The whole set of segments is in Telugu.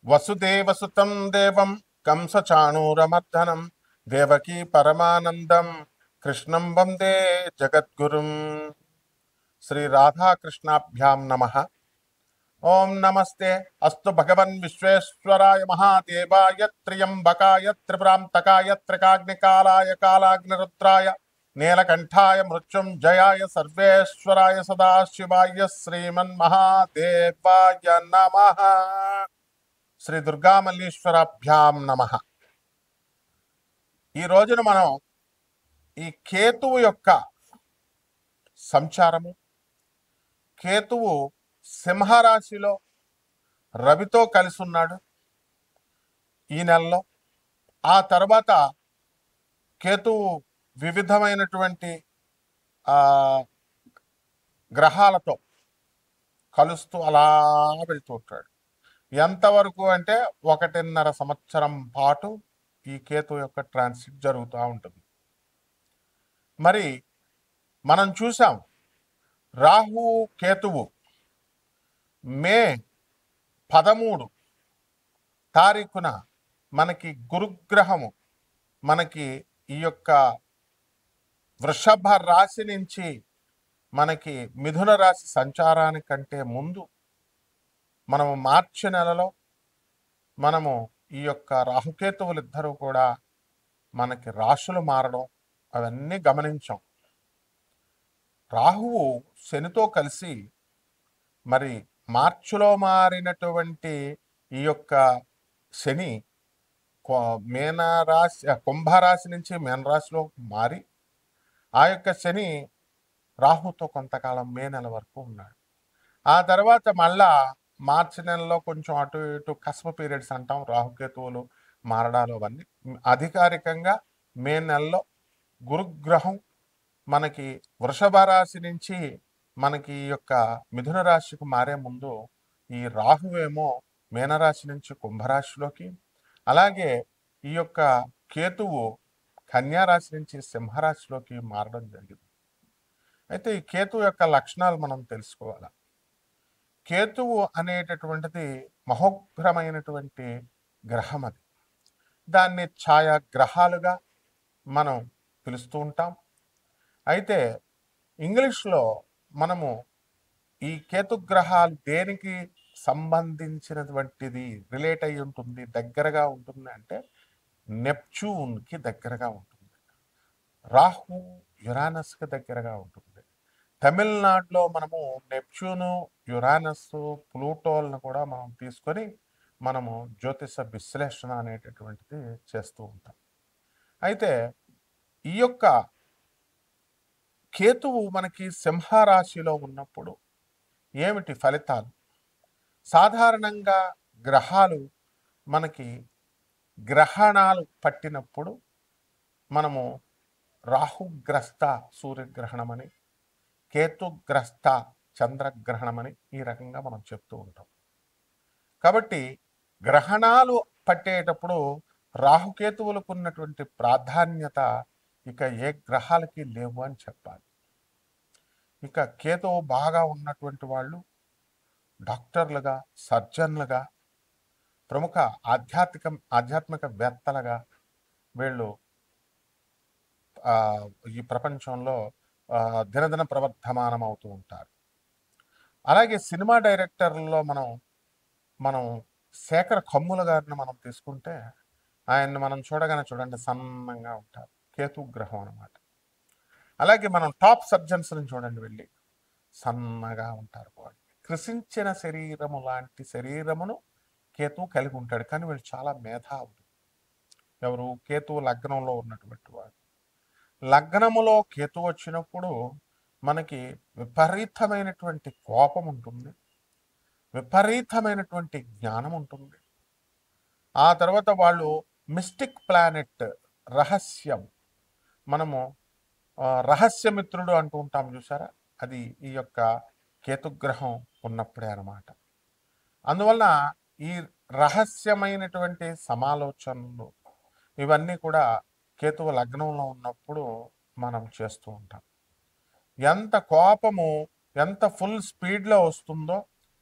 వసుదేవసుతం దేవం కంసచాణూరమర్దనం దేవకీ పరమానందం కృష్ణం వందే జగద్గురుం. శ్రీ రాధాకృష్ణాభ్యాం నమః. ఓం నమస్తే అస్తు భగవన్ విశ్వేశ్వరాయ మహాదేవాయ త్ర్యంబకాయ త్రిపురాంతకాయ త్రికాగ్నికాలాయ కాలాగ్నిరుద్రాయ నీలకంఠాయ మృత్యుంజయాయ సర్వేశ్వరాయ సదాశివాయ శ్రీమన్మహాదేవాయ నమః. శ్రీ దుర్గామల్లీశ్వరాభ్యాం నమః. ఈ రోజున మనం ఈ కేతువు యొక్క సంచారము, కేతువు సింహరాశిలో రవితో కలిసి ఉన్నాడు ఈ నెలలో. ఆ తర్వాత కేతువు వివిధమైనటువంటి గ్రహాలతో కలుస్తూ అలా వెళ్తూ ఉంటాడు. ఎంతవరకు అంటే 1.5 సంవత్సరం పాటు ఈ కేతు యొక్క ట్రాన్సిట్ జరుగుతూ ఉంటుంది. మరి మనం చూసాం, రాహు కేతువు మే 13 తారీఖున మనకి గురుగ్రహము మనకి ఈ యొక్క వృషభ రాశి నుంచి మనకి మిథున రాశి సంచారానికంటే ముందు మనము మార్చి నెలలో మనము ఈ యొక్క రాహుకేతువులు ఇద్దరు కూడా మనకి రాశులు మారడం అవన్నీ గమనించాం. రాహువు శనితో కలిసి మరి మార్చిలో మారినటువంటి ఈ యొక్క శని కుంభరాశి నుంచి మీనరాశిలో మారి ఆ యొక్క శని రాహుతో కొంతకాలం మే నెల వరకు ఉన్నాడు. ఆ తర్వాత మళ్ళా మార్చి నెలలో కొంచెం అటు ఇటు కస్మ పీరియడ్స్ అంటాం, రాహుకేతువులు మారడాలు అవన్నీ. అధికారికంగా మే నెలలో గురుగ్రహం మనకి వృషభ రాశి నుంచి మనకి ఈ యొక్క మిథున రాశికి మారే ముందు ఈ రాహువేమో మీనరాశి నుంచి కుంభరాశిలోకి, అలాగే ఈ యొక్క కేతువు కన్యారాశి నుంచి సింహరాశిలోకి మారడం జరిగింది. అయితే ఈ కేతువు యొక్క లక్షణాలు మనం తెలుసుకోవాలి. కేతువు అనేటటువంటిది మహోగ్రమైనటువంటి గ్రహం. అది దాన్ని ఛాయా గ్రహాలుగా మనం పిలుస్తూ ఉంటాం. అయితే ఇంగ్లీష్లో మనము ఈ కేతుగ్రహాలు దేనికి సంబంధించినటువంటిది రిలేట్ అయి ఉంటుంది, దగ్గరగా ఉంటుంది అంటే నెప్ట్యూన్కి దగ్గరగా ఉంటుంది, రాహు యురానస్కి దగ్గరగా ఉంటుంది. తమిళనాడులో మనము నెప్ట్యూను, యురానస్, ప్లూటోలను కూడా మనం తీసుకొని మనము జ్యోతిష విశ్లేషణ అనేటటువంటిది చేస్తూ ఉంటాం. అయితే ఈ యొక్క కేతువు మనకి సింహరాశిలో ఉన్నప్పుడు ఏమిటి ఫలితాలు? సాధారణంగా గ్రహాలు మనకి గ్రహణాలు పట్టినప్పుడు మనము రాహుగ్రస్త సూర్యగ్రహణమని, కేతుగ్రస్త చంద్రగ్రహణమని ఈ రకంగా మనం చెప్తూ ఉంటాం. కాబట్టి గ్రహణాలు పట్టేటప్పుడు రాహుకేతువులకు ఉన్నటువంటి ప్రాధాన్యత ఇక ఏ గ్రహాలకి లేవు అని చెప్పాలి. ఇక కేతువు బాగా ఉన్నటువంటి వాళ్ళు డాక్టర్లుగా, సర్జన్లుగా, ప్రముఖ ఆధ్యాత్మిక వేత్తలుగా వీళ్ళు ఈ ప్రపంచంలో దినదిన ప్రవర్ధమానం అవుతూ ఉంటారు. అలాగే సినిమా డైరెక్టర్లలో మనం శేఖర్ కమ్ముల గారిని మనం తీసుకుంటే ఆయన్ని మనం చూడండి సన్నంగా ఉంటారు, కేతుగ్రహం అన్నమాట. అలాగే మనం టాప్ సర్జన్స్ని చూడండి, వెళ్ళి సన్నగా ఉంటారు. వాళ్ళు కృషించిన శరీరము లాంటి శరీరమును కేతువు కలిగి ఉంటాడు, కానీ వీళ్ళు చాలా మేధావులు. ఎవరు? కేతువు లగ్నంలో ఉన్నటువంటి వాడు. లగ్నములో కేతువు వచ్చినప్పుడు మనకి విపరీతమైనటువంటి కోపం ఉంటుంది, విపరీతమైనటువంటి జ్ఞానం ఉంటుంది. ఆ తర్వాత వాళ్ళు మిస్టిక్ ప్లానెట్, రహస్యం, మనము రహస్యమిత్రుడు అంటూ ఉంటాం చూసారా, అది ఈ యొక్క కేతుగ్రహం ఉన్నప్పుడే అన్నమాట. అందువలన ఈ రహస్యమైనటువంటి సమాలోచనలు ఇవన్నీ కూడా కేతువు లగ్నంలో ఉన్నప్పుడు మనం చేస్తూ ఉంటాం. ఎంత కోపము ఎంత ఫుల్ స్పీడ్లో వస్తుందో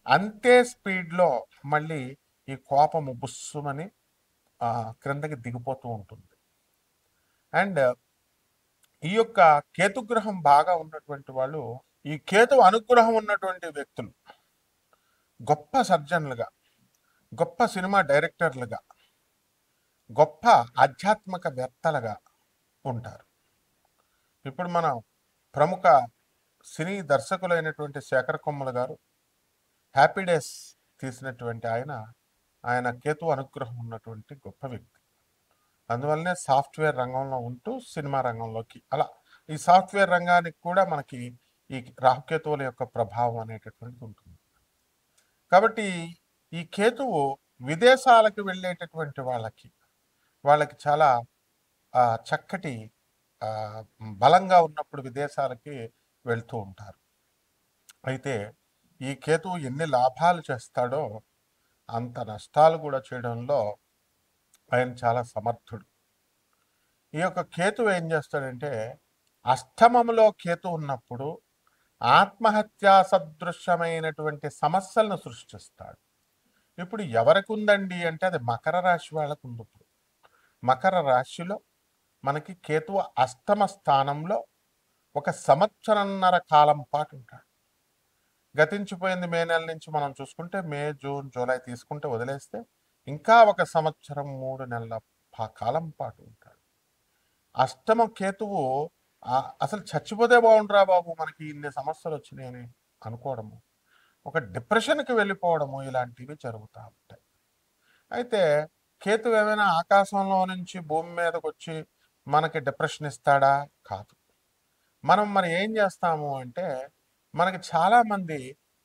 అంతే స్పీడ్లో మళ్ళీ ఈ కోపము బుస్సుమని క్రిందకి దిగిపోతూ ఉంటుంది. అండ్ ఈ యొక్క కేతుగ్రహం బాగా ఉన్నటువంటి వాళ్ళు, ఈ కేతు అనుగ్రహం ఉన్నటువంటి వ్యక్తులు గొప్ప సర్జన్లుగా, గొప్ప సినిమా డైరెక్టర్లుగా, గొప్ప ఆధ్యాత్మికవేత్తలుగా ఉంటారు. ఇప్పుడు మనం ప్రముఖ సినీ దర్శకులైనటువంటి శేఖర్ కమ్ముల గారు హ్యాపీ డేస్ తీసినటువంటి ఆయన కేతు అనుగ్రహం ఉన్నటువంటి గొప్ప వ్యక్తి. అందువల్లనే సాఫ్ట్వేర్ రంగంలో ఉంటూ సినిమా రంగంలోకి అలా ఈ సాఫ్ట్వేర్ రంగానికి కూడా మనకి ఈ రాహుకేతువుల యొక్క ప్రభావం అనేటటువంటిది ఉంటుంది. కాబట్టి ఈ కేతువు విదేశాలకు వెళ్ళేటటువంటి వాళ్ళకి చాలా చక్కటి బలంగా ఉన్నప్పుడు విదేశాలకి వెళ్తూ ఉంటారు. అయితే ఈ కేతువు ఎన్ని లాభాలు చేస్తాడో అంత నష్టాలు కూడా చేయడంలో ఆయన చాలా సమర్థుడు. ఈ యొక్క కేతువు ఏం చేస్తాడంటే, అష్టమములో కేతు ఉన్నప్పుడు ఆత్మహత్యా సదృశ్యమైనటువంటి సమస్యలను సృష్టిస్తాడు. ఇప్పుడు ఎవరికి ఉందండి అంటే అది మకర రాశి వాళ్ళకు ఉంది. ఇప్పుడు మకర రాశిలో మనకి కేతువు అష్టమ స్థానంలో 1 సంవత్సరన్నర కాలం పాటు ఉంటాడు. గతించిపోయింది మే నెల నుంచి మనం చూసుకుంటే మే, జూన్, జూలై తీసుకుంటే వదిలేస్తే ఇంకా 1 సంవత్సరం 3 నెలల కాలం పాటు ఉంటాడు. అష్టమ కేతువు అసలు చచ్చిపోతే బాగుండురా బాబు, మనకి ఇన్ని సమస్యలు వచ్చినాయని అనుకోవడము, ఒక డిప్రెషన్కి వెళ్ళిపోవడము, ఇలాంటివి జరుగుతూ ఉంటాయి. అయితే కేతువు ఏమైనా ఆకాశంలో నుంచి భూమి మీదకి వచ్చి మనకి డిప్రెషన్ ఇస్తాడా? కాదు. మనం మరి ఏం చేస్తాము అంటే, మనకి చాలామంది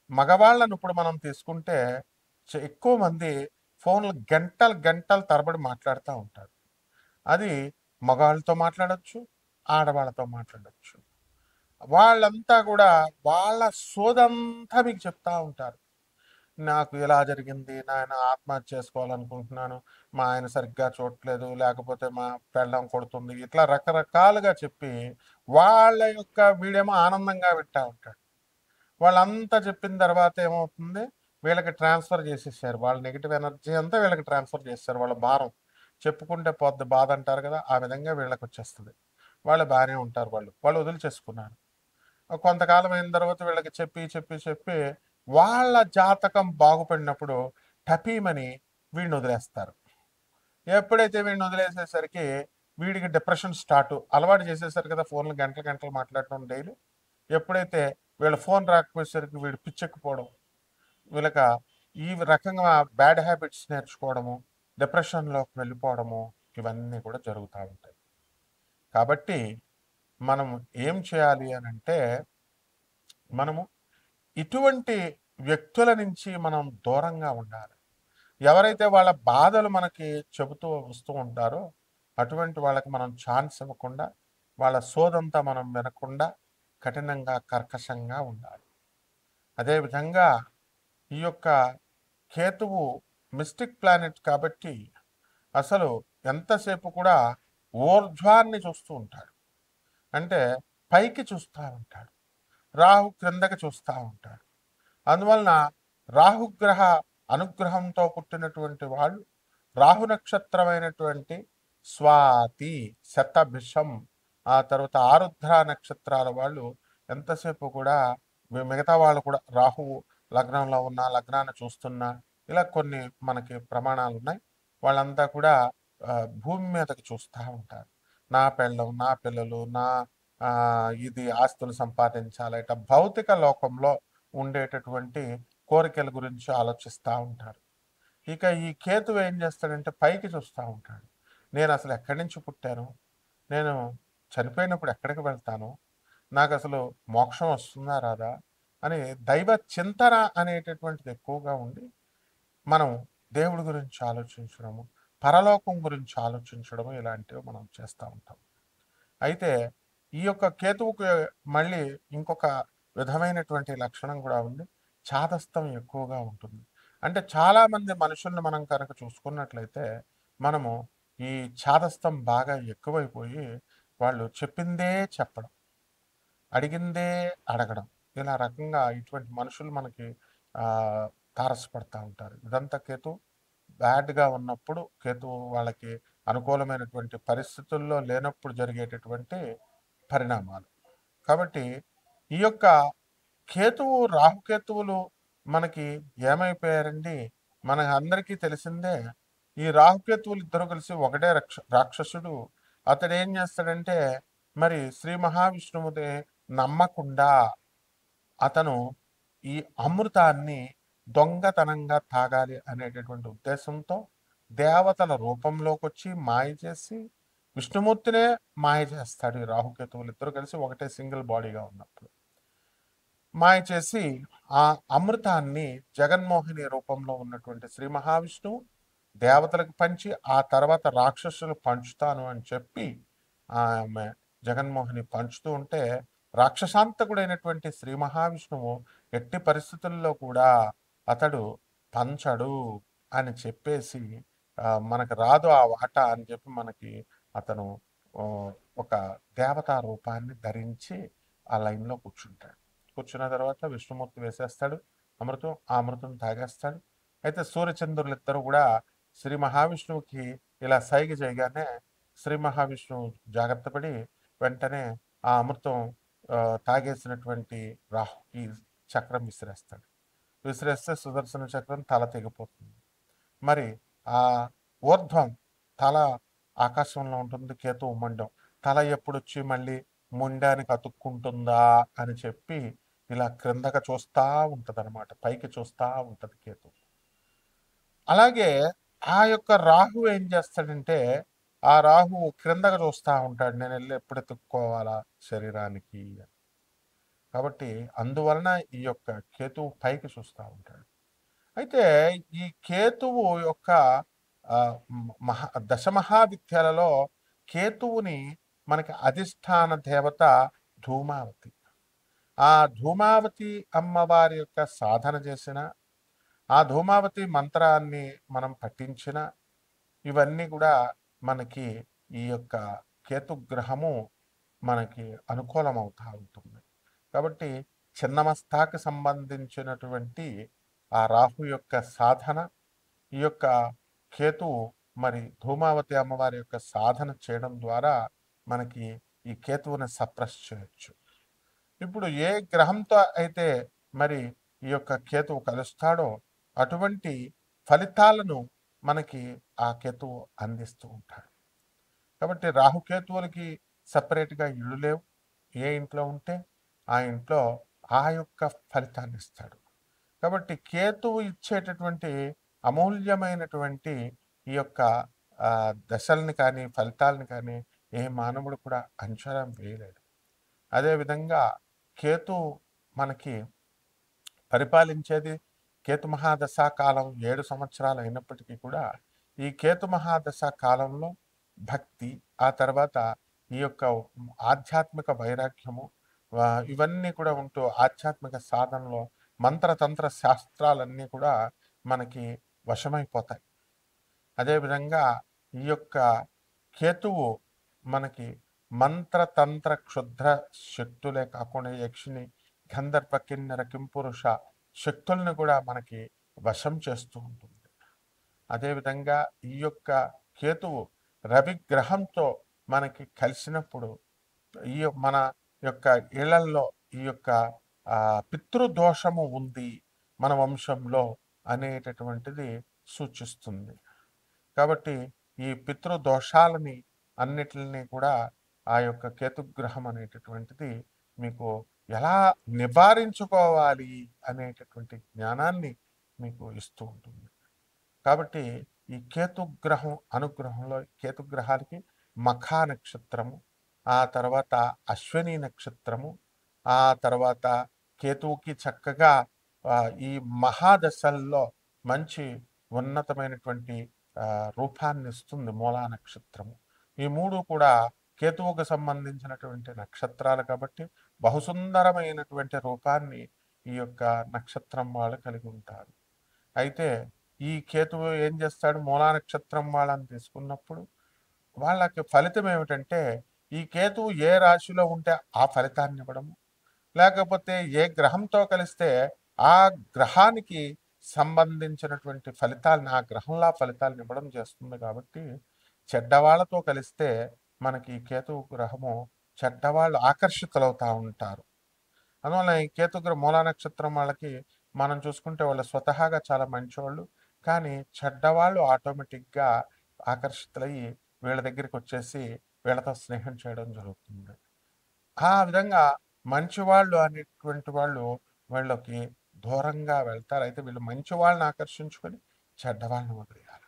మగవాళ్ళను ఇప్పుడు మనం తీసుకుంటే ఎక్కువ మంది ఫోన్లు గంటలు గంటలు తరబడి మాట్లాడుతూ ఉంటారు. అది మగవాళ్ళతో మాట్లాడచ్చు, ఆడవాళ్ళతో మాట్లాడచ్చు. వాళ్ళంతా కూడా వాళ్ళ సోదంతా మీకు చెప్తా ఉంటారు. నాకు ఇలా జరిగింది, నాయన ఆత్మహత్య చేసుకోవాలనుకుంటున్నాను, మా ఆయన సరిగ్గా చూడట్లేదు, లేకపోతే మా పెళ్ళం కొడుతుంది, ఇట్లా రకరకాలుగా చెప్పి వాళ్ళ యొక్క వీడేమో ఆనందంగా వింటా ఉంటాడు. వాళ్ళంతా చెప్పిన తర్వాత ఏమవుతుంది, వీళ్ళకి ట్రాన్స్ఫర్ చేసేసారు. వాళ్ళ నెగిటివ్ ఎనర్జీ అంతా వీళ్ళకి ట్రాన్స్ఫర్ చేస్తారు. వాళ్ళ భారం చెప్పుకుంటే పోద్ది బాధ అంటారు కదా, ఆ విధంగా వీళ్ళకి వచ్చేస్తుంది. వాళ్ళు బాగానే ఉంటారు, వాళ్ళు వదిలిచేసుకున్నారు. కొంతకాలం అయిన తర్వాత వీళ్ళకి చెప్పి చెప్పి చెప్పి వాళ్ళ జాతకం బాగుపడినప్పుడు టపీమని వీడిని వదిలేస్తారు. ఎప్పుడైతే వీడిని వదిలేసేసరికి వీడికి డిప్రెషన్ స్టార్ట్. అలవాటు చేసేసరికి కదా ఫోన్లు గంటలు గంటలు మాట్లాడటం డైలీ. ఎప్పుడైతే వీళ్ళ ఫోన్ రాకపోయేసరికి వీడు పిచ్చెక్కిపోవడం, వీళ్ళక ఈ రకంగా బ్యాడ్ హ్యాబిట్స్ నేర్చుకోవడము, డిప్రెషన్లోకి వెళ్ళిపోవడము, ఇవన్నీ కూడా జరుగుతూ ఉంటాయి. కాబట్టి మనం ఏం చేయాలి అని అంటే, మనము ఇటువంటి వ్యక్తుల నుంచి మనం దూరంగా ఉండాలి. ఎవరైతే వాళ్ళ బాధలు మనకి చెబుతూ వస్తూ ఉంటారో అటువంటి వాళ్ళకి మనం ఛాన్స్ ఇవ్వకుండా, వాళ్ళ సోదంతా మనం వినకుండా కఠినంగా కర్కశంగా ఉండాలి. అదేవిధంగా ఈ యొక్క కేతువు మిస్టిక్ ప్లానెట్ కాబట్టి అసలు ఎంతసేపు కూడా ఊర్ధ్వాన్ని చూస్తూ ఉంటాడు, అంటే పైకి చూస్తూ ఉంటాడు. రాహు క్రిందకి చూస్తూ ఉంటాడు. అందువలన రాహుగ్రహ అనుగ్రహంతో పుట్టినటువంటి వాళ్ళు రాహు నక్షత్రమైనటువంటి స్వాతి, శతభిషం, ఆ తర్వాత ఆరుద్ర నక్షత్రాల వాళ్ళు ఎంతసేపు కూడా మిగతా వాళ్ళు కూడా రాహువు లగ్నంలో ఉన్న, లగ్నాన్ని చూస్తున్నా, ఇలా కొన్ని మనకి ప్రమాణాలు ఉన్నాయి. వాళ్ళంతా కూడా భూమి మీదకి చూస్తూ ఉంటారు. నా పెళ్ళం, నా పిల్లలు, నా ఇది ఆస్తులు సంపాదించాలి, ఇట్లా భౌతిక లోకంలో ఉండేటటువంటి కోరికల గురించి ఆలోచిస్తూ ఉంటారు. ఇక ఈ కేతువు ఏం చేస్తాడంటే పైకి చూస్తూ ఉంటాడు. నేను అసలు ఎక్కడి నుంచి పుట్టాను, నేను చనిపోయినప్పుడు ఎక్కడికి వెళ్తాను, నాకు అసలు మోక్షం వస్తుందా రాదా అని దైవ చింతన అనేటటువంటిది ఎక్కువగా ఉండి మనం దేవుడి గురించి ఆలోచించడము, పరలోకం గురించి ఆలోచించడము, ఇలాంటివి మనం చేస్తూ ఉంటాం. అయితే ఈ యొక్క కేతువుకి మళ్ళీ ఇంకొక విధమైనటువంటి లక్షణం కూడా ఉంది. చాదస్తం ఎక్కువగా ఉంటుంది. అంటే చాలామంది మనుషుల్ని మనం కనుక చూసుకున్నట్లయితే మనము ఈ చాదస్తం బాగా ఎక్కువైపోయి వాళ్ళు చెప్పిందే చెప్పడం, అడిగిందే అడగడం, ఇలా రకంగా ఇటువంటి మనుషులు మనకి తారసపడతా ఉంటారు. ఇదంతా కేతు బ్యాడ్‌గా ఉన్నప్పుడు కేతువు వాళ్ళకి అనుకూలమైనటువంటి పరిస్థితుల్లో లేనప్పుడు జరిగేటటువంటి పరిణామాలు. కాబట్టి ఈ యొక్క కేతువు, రాహుకేతువులు మనకి ఏమైపోయారండి, మనకందరికీ తెలిసిందే. ఈ రాహుకేతువులు ఇద్దరు కలిసి ఒకటే రాక్షసుడు. అతడేం చేస్తాడంటే, మరి శ్రీ మహావిష్ణువుని నమ్మకుండా అతను ఈ అమృతాన్ని దొంగతనంగా తాగాలి అనేటటువంటి ఉద్దేశంతో దేవతల రూపంలోకొచ్చి మాయ చేసి విష్ణుమూర్తినే మాయ చేస్తాడు. ఈ రాహుకేతువులు ఇద్దరు కలిసి ఒకటే సింగిల్ బాడీగా ఉన్నప్పుడు మాయ చేసి ఆ అమృతాన్ని జగన్మోహిని రూపంలో ఉన్నటువంటి శ్రీ మహావిష్ణువు దేవతలకు పంచి ఆ తర్వాత రాక్షసులు పంచుతాను అని చెప్పి ఆమె జగన్మోహిని పంచుతూ ఉంటే రాక్షసాంతకుడైనటువంటి శ్రీ మహావిష్ణువు ఎట్టి పరిస్థితుల్లో కూడా అతడు పంచడు అని చెప్పేసి మనకు రాదు ఆ వాట అని చెప్పి మనకి అతను ఒక దేవతా రూపాన్ని ధరించి ఆ లైన్లో కూర్చుంటాడు. కూర్చున్న తర్వాత విష్ణుమూర్తి వేసేస్తాడు అమృతం. ఆ అమృతం తాగేస్తాడు. అయితే సూర్యచంద్రులు ఇద్దరు కూడా శ్రీ మహావిష్ణువుకి ఇలా సైగ చేయగానే శ్రీ మహావిష్ణువు జాగ్రత్త పడి వెంటనే ఆ అమృతం తాగేసినటువంటి రాహుకి చక్రం విసిరేస్తాడు. విసిరేస్తే సుదర్శన చక్రం తల తెగిపోతుంది. మరి ఆ ఊర్ధ్వం తల ఆకాశంలో ఉంటుంది, కేతువు మండం. తల ఎప్పుడొచ్చి మళ్ళీ ముండానికి అతుక్కుంటుందా అని చెప్పి ఇలా క్రిందగా చూస్తూ ఉంటుంది అనమాట, పైకి చూస్తూ ఉంటుంది కేతు. అలాగే ఆ యొక్క రాహు ఏం చేస్తాడంటే, ఆ రాహు క్రిందగా చూస్తూ ఉంటాడు, నేను వెళ్ళి ఎప్పుడు ఎత్తుక్కోవాలా శరీరానికి. కాబట్టి అందువలన ఈ యొక్క కేతువు పైకి చూస్తూ ఉంటాడు. అయితే ఈ కేతువు యొక్క దశమహావిద్యలలో కేతువుని మనకి అధిష్టాన దేవత ధూమావతి. ఆ ధూమావతి అమ్మవారి యొక్క సాధన చేసిన, ఆ ధూమావతి మంత్రాన్ని మనం పఠించిన, ఇవన్నీ కూడా మనకి ఈ యొక్క కేతుగ్రహము మనకి అనుకూలమవుతూ ఉంటుంది. కాబట్టి చిన్నమస్తాకి సంబంధించినటువంటి ఆ రాహు యొక్క సాధన, ఈ యొక్క కేతువు మరి ధూమావతి అమ్మవారి యొక్క సాధన చేయడం ద్వారా మనకి ఈ కేతువుని సప్రెస్ చేయొచ్చు. ఇప్పుడు ఏ గ్రహంతో అయితే మరి ఈ యొక్క కేతువు కలుస్తాడో అటువంటి ఫలితాలను మనకి ఆ కేతువు అందిస్తూ ఉంటాడు. కాబట్టి రాహుకేతువులకి సపరేట్గా ఇళ్ళు లేవు. ఏ ఇంట్లో ఉంటే ఆ ఇంట్లో ఆ యొక్క ఫలితాన్ని ఇస్తాడు. కాబట్టి కేతువు ఇచ్చేటటువంటి అమూల్యమైనటువంటి ఈ యొక్క దశల్ని కానీ ఫలితాలని కానీ ఏ మానవుడు కూడా అంచనా వేయలేడు. అదేవిధంగా కేతు మనకి పరిపాలించేది కేతు మహాదశా కాలం 7 సంవత్సరాలు అయినప్పటికీ కూడా ఈ కేతు మహాదశా కాలంలో భక్తి, ఆ తర్వాత ఈ యొక్క ఆధ్యాత్మిక వైరాగ్యము, ఇవన్నీ కూడా ఉంటూ ఆధ్యాత్మిక సాధనలో మంత్రతంత్ర శాస్త్రాలన్నీ కూడా మనకి వశమైపోతాయి. అదేవిధంగా ఈ యొక్క కేతువు మనకి మంత్రతంత్ర క్షుద్ర శక్తులే కాకుండా యక్షిని, గంధర్వ, కిన్నెర, కింపురుష శక్తుల్ని కూడా మనకి వశం చేస్తూ ఉంటుంది. అదేవిధంగా ఈ యొక్క కేతువు రవి గ్రహంతో మనకి కలిసినప్పుడు ఈ మన యొక్క ఇళ్లల్లో ఈ యొక్క పితృదోషము ఉంది మన వంశంలో అనేటటువంటిది సూచిస్తుంది. కాబట్టి ఈ పితృదోషాలని అన్నిటిని కూడా ఆ యొక్క కేతుగ్రహం అనేటటువంటిది మీకు ఎలా నివారించుకోవాలి అనేటటువంటి జ్ఞానాన్ని మీకు ఇస్తూ ఉంటుంది. కాబట్టి ఈ కేతుగ్రహం అనుగ్రహంలో కేతుగ్రహాలకి మఖా నక్షత్రము, ఆ తర్వాత అశ్విని నక్షత్రము, ఆ తర్వాత కేతువుకి చక్కగా ఈ మహాదశల్లో మంచి ఉన్నతమైనటువంటి రూపాన్ని ఇస్తుంది మూలా నక్షత్రము. ఈ మూడు కూడా కేతువుకు సంబంధించినటువంటి నక్షత్రాలు కాబట్టి బహుసుందరమైనటువంటి రూపాన్ని ఈ యొక్క నక్షత్రం వాళ్ళు కలిగి ఉంటారు. అయితే ఈ కేతువు ఏం చేస్తాడు, మూలా నక్షత్రం వాళ్ళని తీసుకున్నప్పుడు వాళ్ళకి ఫలితం ఏమిటంటే ఈ కేతువు ఏ రాశిలో ఉంటే ఆ ఫలితాన్ని ఇవ్వడము, లేకపోతే ఏ గ్రహంతో కలిస్తే ఆ గ్రహానికి సంబంధించినటువంటి ఫలితాలను ఆ గ్రహంలో ఫలితాలను ఇవ్వడం చేస్తుంది కాబట్టి చెడ్డవాళ్ళతో కలిస్తే మనకి ఈ కేతువు గ్రహము చెడ్డవాళ్ళు ఆకర్షితులవుతూ ఉంటారు. అందువల్ల ఈ కేతుగ్రహ మూలా నక్షత్రం వాళ్ళకి మనం చూసుకుంటే వాళ్ళు స్వతహాగా చాలా మంచివాళ్ళు, కానీ చెడ్డవాళ్ళు ఆటోమేటిక్గా ఆకర్షితులయ్యి వీళ్ళ దగ్గరికి వచ్చేసి వీళ్ళతో స్నేహం చేయడం జరుగుతుంది. ఆ విధంగా మంచివాళ్ళు అనేటువంటి వాళ్ళు వీళ్ళకి దూరంగా వెళ్తారు. అయితే వీళ్ళు మంచి వాళ్ళని ఆకర్షించుకొని చెడ్డవాళ్ళని వదిలేయాలి.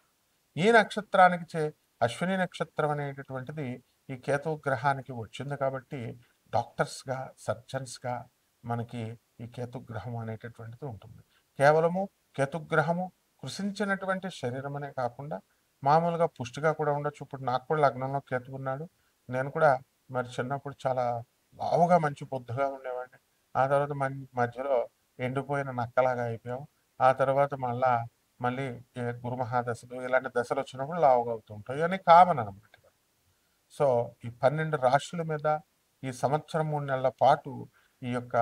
ఈ నక్షత్రానికి అశ్విని నక్షత్రం అనేటటువంటిది ఈ కేతు గ్రహానికి వచ్చింది కాబట్టి డాక్టర్స్గా, సర్జన్స్గా మనకి ఈ కేతుగ్రహం అనేటటువంటిది ఉంటుంది. కేవలము కేతుగ్రహము కృషించినటువంటి శరీరం అనే కాకుండా మామూలుగా పుష్టిగా కూడా ఉండొచ్చు. ఇప్పుడు నాకు కూడా లగ్నంలో కేతు ఉన్నాడు. నేను కూడా మరి చిన్నప్పుడు చాలా లావుగా మంచి బొద్దుగా ఉండేవాడిని. ఆ తర్వాత మధ్యలో ఎండిపోయిన నక్కలాగా అయిపోయాం. ఆ తర్వాత మళ్ళీ గురుమహాదశలు ఇలాంటి దశలు వచ్చినప్పుడు లావుగా అవుతూ ఉంటాయి. ఇవన్నీ కామన్ అనమాట. సో ఈ 12 రాశుల మీద ఈ సంవత్సరం 3 నెలల పాటు ఈ యొక్క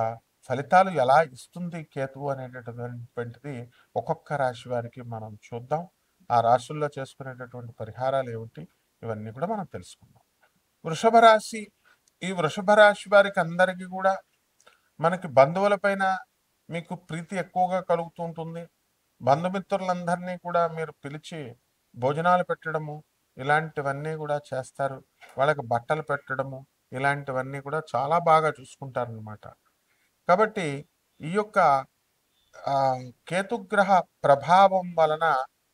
ఫలితాలు ఎలా ఇస్తుంది కేతువు అనేటటువంటిది ఒక్కొక్క రాశి వారికి మనం చూద్దాం. ఆ రాశుల్లో చేసుకునేటటువంటి పరిహారాలు ఏమిటి, ఇవన్నీ కూడా మనం తెలుసుకుందాం. వృషభ రాశి, ఈ వృషభ రాశి వారికి అందరికీ కూడా మనకి బంధువులపైన మీకు ప్రీతి ఎక్కువగా కలుగుతూ ఉంటుంది. బంధుమిత్రులందరినీ కూడా మీరు పిలిచి భోజనాలు పెట్టడము ఇలాంటివన్నీ కూడా చేస్తారు. వాళ్ళకి బట్టలు పెట్టడము ఇలాంటివన్నీ కూడా చాలా బాగా చూసుకుంటారనమాట. కాబట్టి ఈ యొక్క కేతుగ్రహ ప్రభావం వలన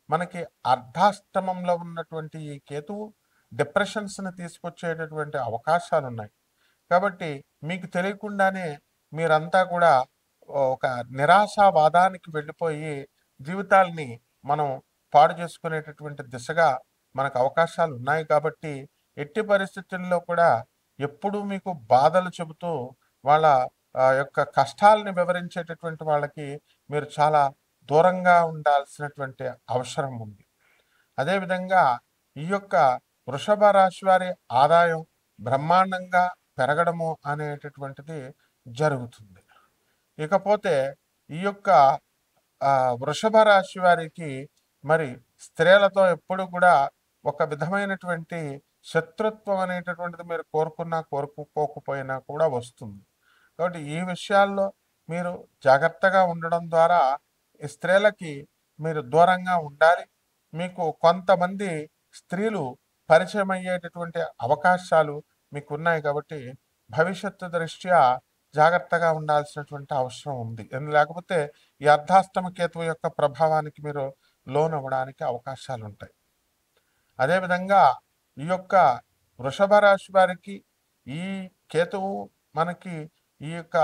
మనకి అర్ధాష్టమంలో ఉన్నటువంటి ఈ కేతువు డిప్రెషన్స్ని తీసుకొచ్చేటటువంటి అవకాశాలు ఉన్నాయి. కాబట్టి మీకు తెలియకుండానే మీరంతా కూడా ఒక నిరాశావాదానికి వెళ్ళిపోయి జీవితాల్ని మనం పాడు చేసుకునేటటువంటి దిశగా మనకు అవకాశాలు ఉన్నాయి. కాబట్టి ఎట్టి పరిస్థితుల్లో కూడా ఎప్పుడూ మీకు బాధలు చెబుతూ వాళ్ళ యొక్క కష్టాలని వివరించేటటువంటి వాళ్ళకి మీరు చాలా దూరంగా ఉండాల్సినటువంటి అవసరం ఉంది. అదేవిధంగా ఈ యొక్క వృషభ రాశి వారి ఆదాయం బ్రహ్మాండంగా పెరగడము అనేటటువంటిది జరుగుతుంది. ఇకపోతే ఈ యొక్క వృషభ రాశి వారికి మరి స్త్రీలతో ఎప్పుడు కూడా ఒక విధమైనటువంటి శత్రుత్వం అనేటటువంటిది మీరు కోరుకున్నా కోరుకోకపోయినా కూడా వస్తుంది. కాబట్టి ఈ విషయాల్లో మీరు జాగ్రత్తగా ఉండడం ద్వారా ఈ స్త్రీలకి మీరు దూరంగా ఉండాలి. మీకు కొంతమంది స్త్రీలు పరిచయం అయ్యేటటువంటి అవకాశాలు మీకు ఉన్నాయి. కాబట్టి భవిష్యత్తు దృష్ట్యా జాగ్రత్తగా ఉండాల్సినటువంటి అవసరం ఉంది. లేకపోతే ఈ అర్ధాష్టమ కేతువు యొక్క ప్రభావానికి మీరు లోనవ్వడానికి అవకాశాలు ఉంటాయి. అదేవిధంగా ఈ యొక్క వృషభ రాశి వారికి ఈ కేతువు మనకి ఈ యొక్క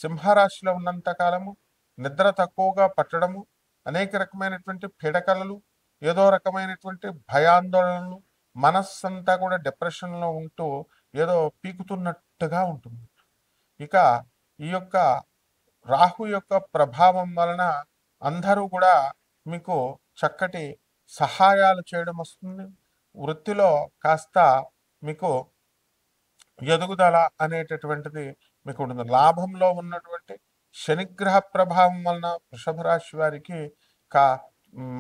సింహరాశిలో ఉన్నంత కాలము నిద్ర తక్కువగా పట్టడము, అనేక రకమైనటువంటి పీడకలలు, ఏదో రకమైనటువంటి భయాందోళనలు, మనస్సంతా కూడా డిప్రెషన్లో ఉంటూ ఏదో పీకుతున్నట్టుగా ఉంటుంది. ఇక ఈ యొక్క రాహు యొక్క ప్రభావం వలన అందరూ కూడా మీకు చక్కటి సహాయాలు చేయడం వస్తుంది. వృత్తిలో కాస్త మీకు ఎదుగుదల అనేటటువంటిది మీకు ఉంటుంది. లాభంలో ఉన్నటువంటి శనిగ్రహ ప్రభావం వలన వృషభ రాశి వారికి కా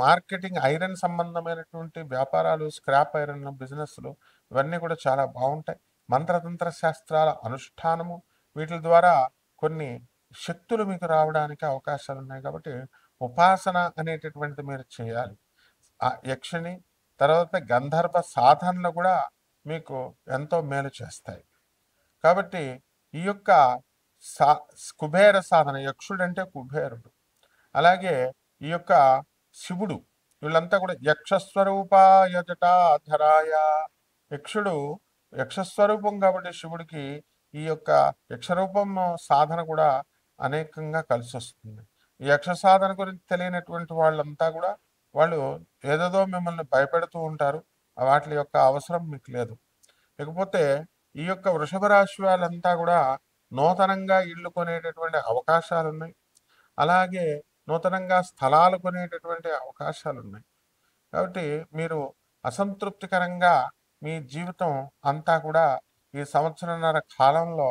మార్కెటింగ్ ఐరన్ సంబంధమైనటువంటి వ్యాపారాలు, స్క్రాప్ ఐరన్ బిజినెస్లు ఇవన్నీ కూడా చాలా బాగుంటాయి. మంత్రతంత్ర శాస్త్రాల అనుష్ఠానము వీటి ద్వారా కొన్ని శక్తులు మీకు రావడానికి అవకాశాలు ఉన్నాయి. కాబట్టి ఉపాసన అనేటటువంటిది మీరు చేయాలి. ఆ యక్షిని తర్వాత గంధర్వ సాధనలు కూడా మీకు ఎంతో మేలు చేస్తాయి. కాబట్టి ఈ యొక్క కుబేర సాధన, యక్షుడు అంటే కుబేరుడు, అలాగే ఈ యొక్క శివుడు, వీళ్ళంతా కూడా యక్షస్వరూపాయ జటాధరాయ, యక్షుడు యక్షస్వరూపం కాబట్టి శివుడికి ఈ యొక్క యక్షరూపం సాధన కూడా అనేకంగా కలిసి వస్తుంది. ఈ యక్ష సాధన గురించి తెలియనటువంటి వాళ్ళంతా కూడా వాళ్ళు ఏదేదో మిమ్మల్ని భయపెడుతూ ఉంటారు. వాటి యొక్క అవసరం మీకు లేదు. ఇకపోతే ఈ యొక్క వృషభ రాశి వాళ్ళంతా కూడా నూతనంగా ఇళ్ళు కొనేటటువంటి అవకాశాలు ఉన్నాయి. అలాగే నూతనంగా స్థలాలు కొనేటటువంటి అవకాశాలు ఉన్నాయి. కాబట్టి మీరు అసంతృప్తికరంగా మీ జీవితం అంతా కూడా ఈ సంవత్సరంన్నర కాలంలో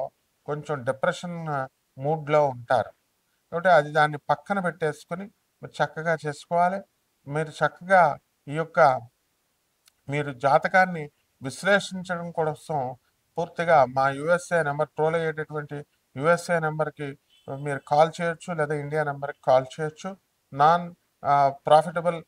కొంచెం డిప్రెషన్ మూడ్లో ఉంటారు. కాబట్టి దాన్ని పక్కన పెట్టేసుకొని మీరు చక్కగా చేసుకోవాలి. మీరు చక్కగా ఈ యొక్క మీరు జాతకాన్ని విశ్లేషించడం కోసం పూర్తిగా మా యూఎస్ఏ నెంబర్ ట్రోల్ అయ్యేటటువంటి యూఎస్ఏ నెంబర్కి మీరు కాల్ చేయొచ్చు, లేదా ఇండియా నెంబర్కి కాల్ చేయొచ్చు. నాన్ ప్రాఫిటబుల్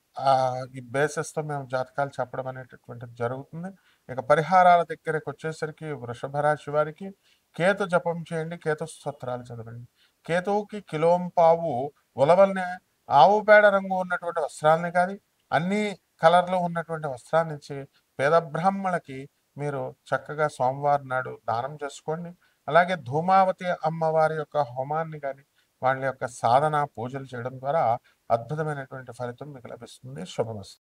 ఈ బేసిస్తో మేము జాతకాలు చెప్పడం అనేటటువంటిది జరుగుతుంది. ఇక పరిహారాల దగ్గరకు వచ్చేసరికి వృషభ రాశి వారికి కేతు జపం చేయండి, కేతు స్తోత్రాలు చదవండి. కేతువుకి కిలోంపావు ఉలవల్ని ఆవు పేడ రంగు ఉన్నటువంటి వస్త్రాలని కానీ అన్ని కలర్లో ఉన్నటువంటి వస్త్రాన్ని ఇచ్చి పేద బ్రాహ్మణులకి మీరు చక్కగా సోమవారం నాడు దానం చేసుకోండి. అలాగే ధూమావతి అమ్మవారి యొక్క హోమాన్ని కానీ వాళ్ళ యొక్క సాధన పూజలు చేయడం ద్వారా అద్భుతమైనటువంటి ఫలితం మీకు లభిస్తుంది. శుభమస్తు.